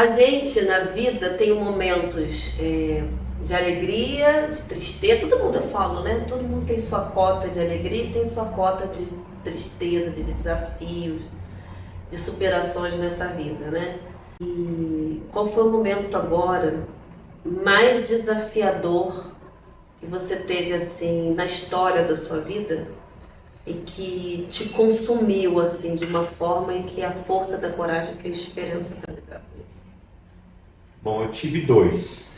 A gente na vida tem momentos de alegria, de tristeza, todo mundo, eu falo, né? Todo mundo tem sua cota de alegria e tem sua cota de tristeza, de desafios, de superações nessa vida, né? E qual foi o momento agora mais desafiador que você teve assim na história da sua vida e que te consumiu assim de uma forma em que a força da coragem fez diferença para lidar com isso? Bom, eu tive dois.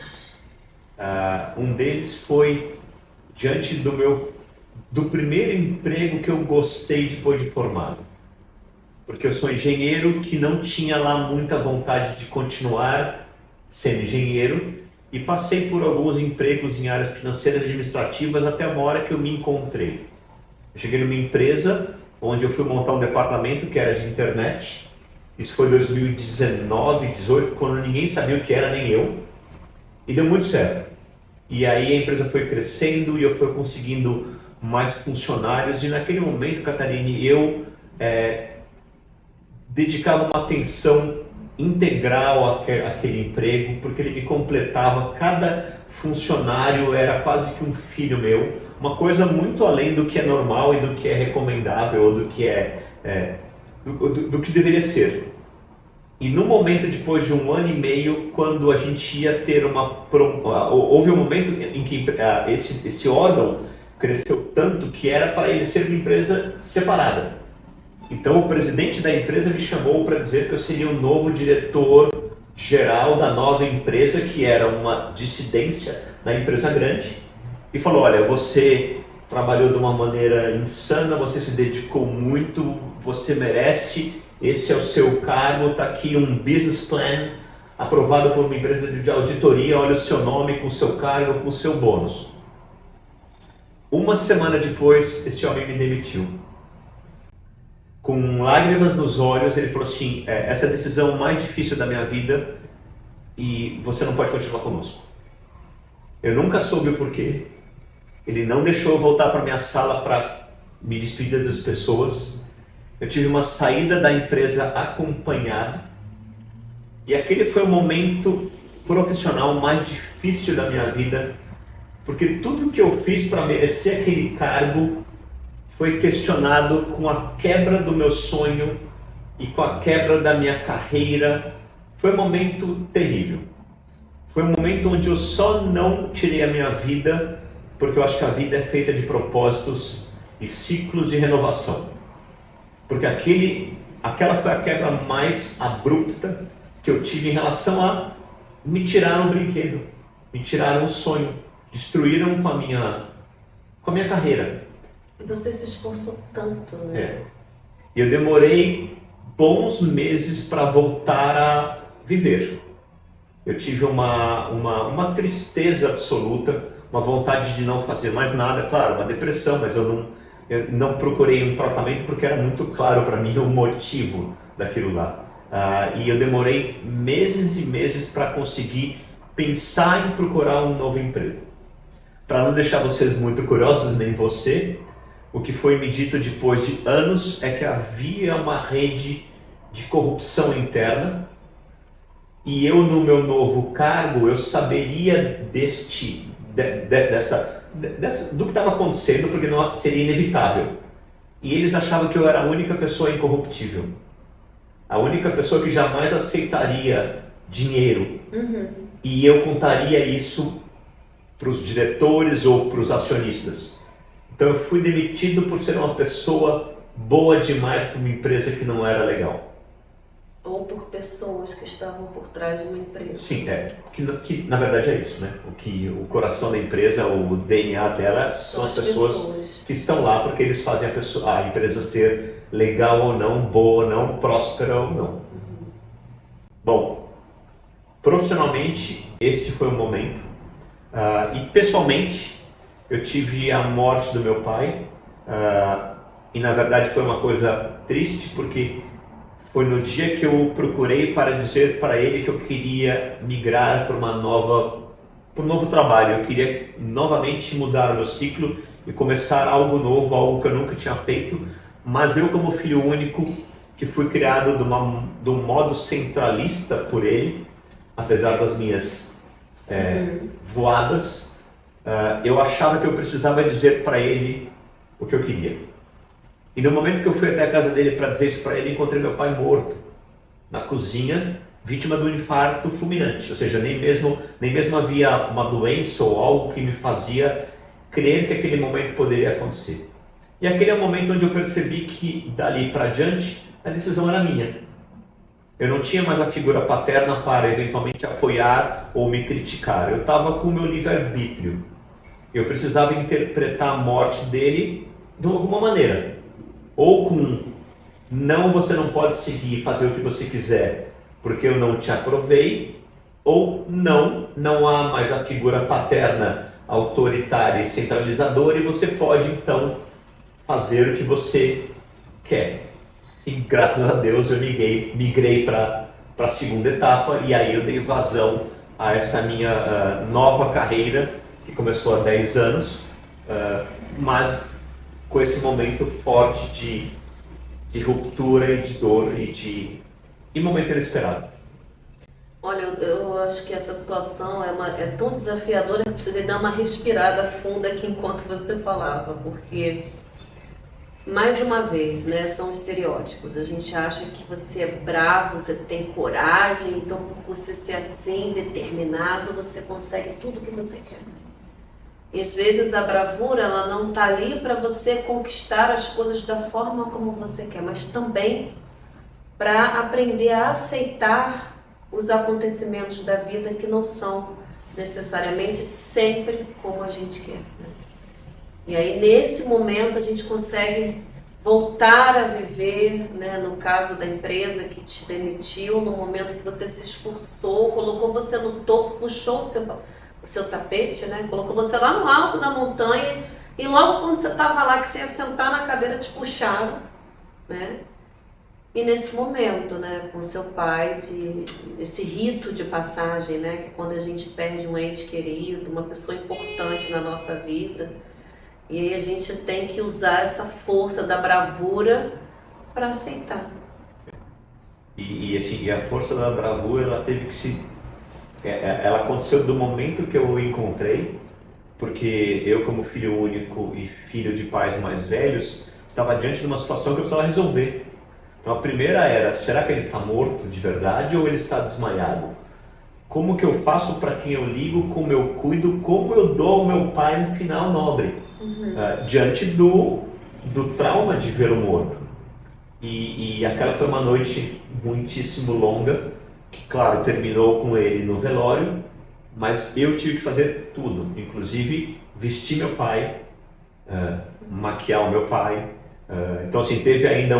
Um deles foi diante do primeiro emprego que eu gostei depois de formado. Porque eu sou engenheiro que não tinha lá muita vontade de continuar sendo engenheiro e passei por alguns empregos em áreas financeiras e administrativas até uma hora que eu me encontrei. Eu cheguei numa empresa onde eu fui montar um departamento que era de internet. Isso foi em 2019, 2018, quando ninguém sabia o que era, nem eu. E deu muito certo. E aí a empresa foi crescendo e eu fui conseguindo mais funcionários. E naquele momento, Catarine, eu dedicava uma atenção integral àquele emprego, porque ele me completava. Cada funcionário era quase que um filho meu. Uma coisa muito além do que é normal e do que é recomendável, ou do que do que deveria ser. E no momento, depois de 1 ano e meio, quando a gente ia ter houve um momento em que esse órgão cresceu tanto que era para ele ser uma empresa separada. Então o presidente da empresa me chamou para dizer que eu seria o novo diretor geral da nova empresa, que era uma dissidência da empresa grande, e falou: olha, você trabalhou de uma maneira insana, você se dedicou muito, você merece, esse é o seu cargo, está aqui um business plan aprovado por uma empresa de auditoria, olha o seu nome com o seu cargo, com o seu bônus. 1 semana depois, esse homem me demitiu. Com lágrimas nos olhos, ele falou assim: essa é a decisão mais difícil da minha vida e você não pode continuar conosco. Eu nunca soube o porquê. Ele não deixou eu voltar para minha sala para me despedir das pessoas. Eu tive uma saída da empresa acompanhado. E aquele foi o momento profissional mais difícil da minha vida, porque tudo que eu fiz para merecer aquele cargo foi questionado com a quebra do meu sonho e com a quebra da minha carreira. Foi um momento terrível. Foi um momento onde eu só não tirei a minha vida, porque eu acho que a vida é feita de propósitos e ciclos de renovação. Porque aquela foi a quebra mais abrupta que eu tive em relação a me tiraram o brinquedo, me tiraram o sonho, destruíram com a minha carreira. E você se esforçou tanto, né? E eu demorei bons meses para voltar a viver. Eu tive uma tristeza absoluta, uma vontade de não fazer mais nada, claro, uma depressão, mas eu não procurei um tratamento porque era muito claro para mim o motivo daquilo lá. E eu demorei meses e meses para conseguir pensar em procurar um novo emprego. Para não deixar vocês muito curiosos, nem você, o que foi me dito depois de anos é que havia uma rede de corrupção interna e eu, no meu novo cargo, eu saberia do que estava acontecendo, porque não seria inevitável. E eles achavam que eu era a única pessoa incorruptível, a única pessoa que jamais aceitaria dinheiro. E eu contaria isso para os diretores ou para os acionistas. Então eu fui demitido por ser uma pessoa boa demais para uma empresa que não era legal. Ou por pessoas que estavam por trás de uma empresa. Sim, que na verdade é isso, né? O coração da empresa, o DNA dela são as pessoas que estão lá porque eles fazem a empresa ser legal ou não, boa ou não, próspera ou não. Bom, profissionalmente este foi o momento. E pessoalmente eu tive a morte do meu pai. E na verdade foi uma coisa triste, porque foi no dia que eu procurei para dizer para ele que eu queria migrar para um novo trabalho. Eu queria novamente mudar o meu ciclo e começar algo novo, algo que eu nunca tinha feito. Mas eu, como filho único, que fui criado de um modo centralista por ele, apesar das minhas voadas, eu achava que eu precisava dizer para ele o que eu queria. E no momento que eu fui até a casa dele para dizer isso para ele, encontrei meu pai morto na cozinha, vítima de um infarto fulminante. Ou seja, nem mesmo havia uma doença ou algo que me fazia crer que aquele momento poderia acontecer. E aquele é o momento onde eu percebi que dali para diante a decisão era minha. Eu não tinha mais a figura paterna para eventualmente apoiar ou me criticar. Eu estava com o meu livre-arbítrio. Eu precisava interpretar a morte dele de alguma maneira. Ou com, não, você não pode seguir e fazer o que você quiser, porque eu não te aprovei. Ou não há mais a figura paterna autoritária e centralizadora e você pode então fazer o que você quer. E graças a Deus eu migrei para a segunda etapa e aí eu dei vazão a essa minha nova carreira que começou há 10 anos, mas com esse momento forte de ruptura e de dor e momento inesperado. Olha, eu acho que essa situação é tão desafiadora que eu precisei dar uma respirada funda aqui enquanto você falava, porque mais uma vez, né, são estereótipos. A gente acha que você é bravo, você tem coragem, então por você ser assim, determinado, você consegue tudo o que você quer. E às vezes a bravura, ela não está ali para você conquistar as coisas da forma como você quer, mas também para aprender a aceitar os acontecimentos da vida que não são necessariamente sempre como a gente quer, né? E aí, nesse momento, a gente consegue voltar a viver, né, no caso da empresa que te demitiu, no momento que você se esforçou, colocou você no topo, puxou o seu tapete, né, colocou você lá no alto da montanha e logo quando você estava lá, que você ia sentar na cadeira, te puxaram, né? E nesse momento, né, com seu pai, esse rito de passagem, né, que é quando a gente perde um ente querido, uma pessoa importante na nossa vida, e aí a gente tem que usar essa força da bravura para aceitar. E a força da bravura, ela teve que ela aconteceu do momento que eu o encontrei, porque eu, como filho único e filho de pais mais velhos, estava diante de uma situação que eu precisava resolver. Então a primeira era, será que ele está morto de verdade ou ele está desmaiado? Como que eu faço para quem eu ligo, como eu cuido, como eu dou ao meu pai um final nobre? Diante do trauma de vê-lo morto. E aquela foi uma noite muitíssimo longa, que claro, terminou com ele no velório, mas eu tive que fazer tudo, inclusive vestir meu pai, maquiar o meu pai. Então assim, teve ainda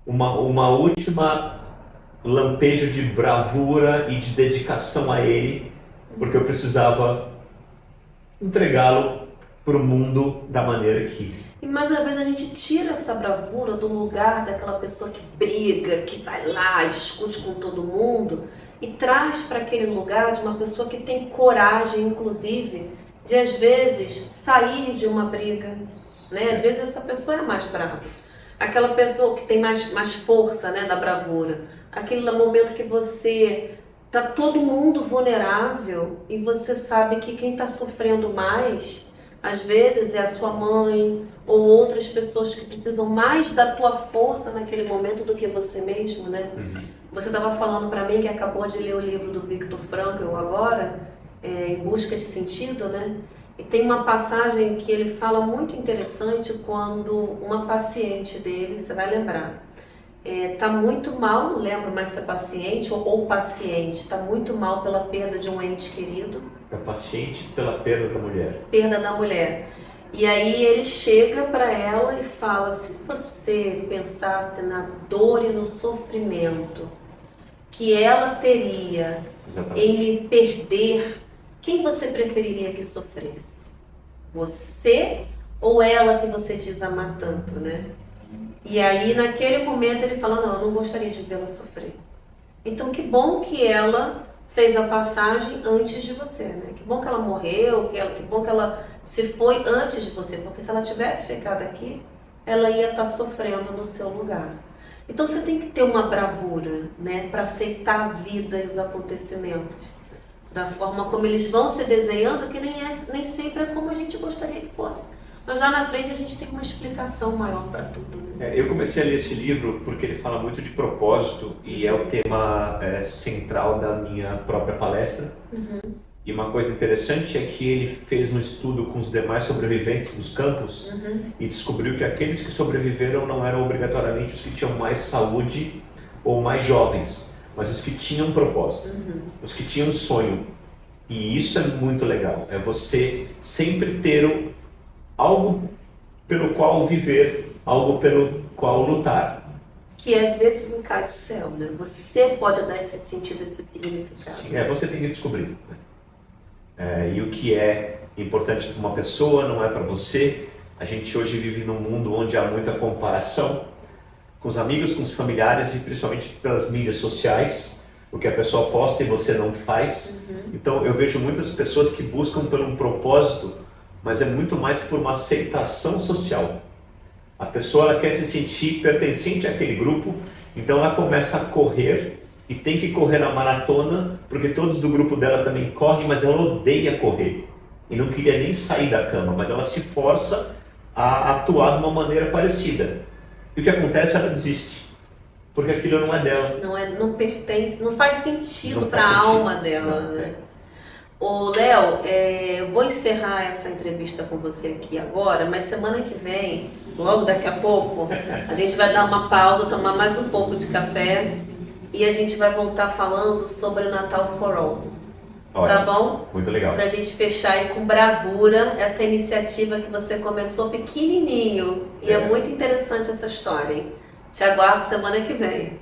uma última lampejo de bravura e de dedicação a ele, porque eu precisava entregá-lo para o mundo da maneira que... E mais uma vez a gente tira essa bravura do lugar daquela pessoa que briga, que vai lá e discute com todo mundo e traz para aquele lugar de uma pessoa que tem coragem, inclusive, de às vezes sair de uma briga, né? Às vezes essa pessoa é mais brava. Aquela pessoa que tem mais força, né, da bravura. Aquele momento que você tá todo mundo vulnerável e você sabe que quem está sofrendo mais, às vezes é a sua mãe ou outras pessoas que precisam mais da tua força naquele momento do que você mesmo, né? Você estava falando para mim que acabou de ler o livro do Viktor Frankl agora, Em Busca de Sentido, né? E tem uma passagem que ele fala muito interessante quando uma paciente dele, você vai lembrar, está muito mal, não lembro mais se é paciente ou paciente, está muito mal pela perda de um ente querido. É paciente pela perda da mulher. Perda da mulher. E aí ele chega para ela e fala, se você pensasse na dor e no sofrimento que ela teria em me perder, quem você preferiria que sofresse? Você ou ela que você diz amar tanto, né? E aí naquele momento ele fala, não, eu não gostaria de vê-la sofrer. Então que bom que ela fez a passagem antes de você, né? Que bom que ela morreu, que bom que ela se foi antes de você, porque se ela tivesse ficado aqui, ela ia estar sofrendo no seu lugar. Então você tem que ter uma bravura, né, para aceitar a vida e os acontecimentos da forma como eles vão se desenhando, que nem sempre é como a gente gostaria que fosse. Mas lá na frente a gente tem uma explicação maior para tudo. Né? Eu comecei a ler esse livro porque ele fala muito de propósito e é o tema central da minha própria palestra. E uma coisa interessante é que ele fez um estudo com os demais sobreviventes dos campos e descobriu que aqueles que sobreviveram não eram obrigatoriamente os que tinham mais saúde ou mais jovens, mas os que tinham propósito, os que tinham sonho. E isso é muito legal, é você sempre ter algo pelo qual viver, algo pelo qual lutar. Que às vezes não cai do céu, né? Você pode dar esse sentido, esse significado. Sim, você tem que descobrir. E o que é importante para uma pessoa não é para você. A gente hoje vive num mundo onde há muita comparação com os amigos, com os familiares e principalmente pelas mídias sociais. O que a pessoa posta e você não faz. Então eu vejo muitas pessoas que buscam por um propósito, mas é muito mais por uma aceitação social. A pessoa ela quer se sentir pertencente àquele grupo, então ela começa a correr e tem que correr a maratona, porque todos do grupo dela também correm, mas ela odeia correr e não queria nem sair da cama, mas ela se força a atuar de uma maneira parecida. E o que acontece? Ela desiste, porque aquilo não é dela. Não pertence, não faz sentido para a alma dela, né? Ô Léo, eu vou encerrar essa entrevista com você aqui agora, mas semana que vem, logo daqui a pouco, a gente vai dar uma pausa, tomar mais um pouco de café e a gente vai voltar falando sobre o Natal for All. Ótimo. Tá bom? Muito legal. Pra gente fechar aí com bravura essa iniciativa que você começou pequenininho. E é muito interessante essa história, hein? Te aguardo semana que vem.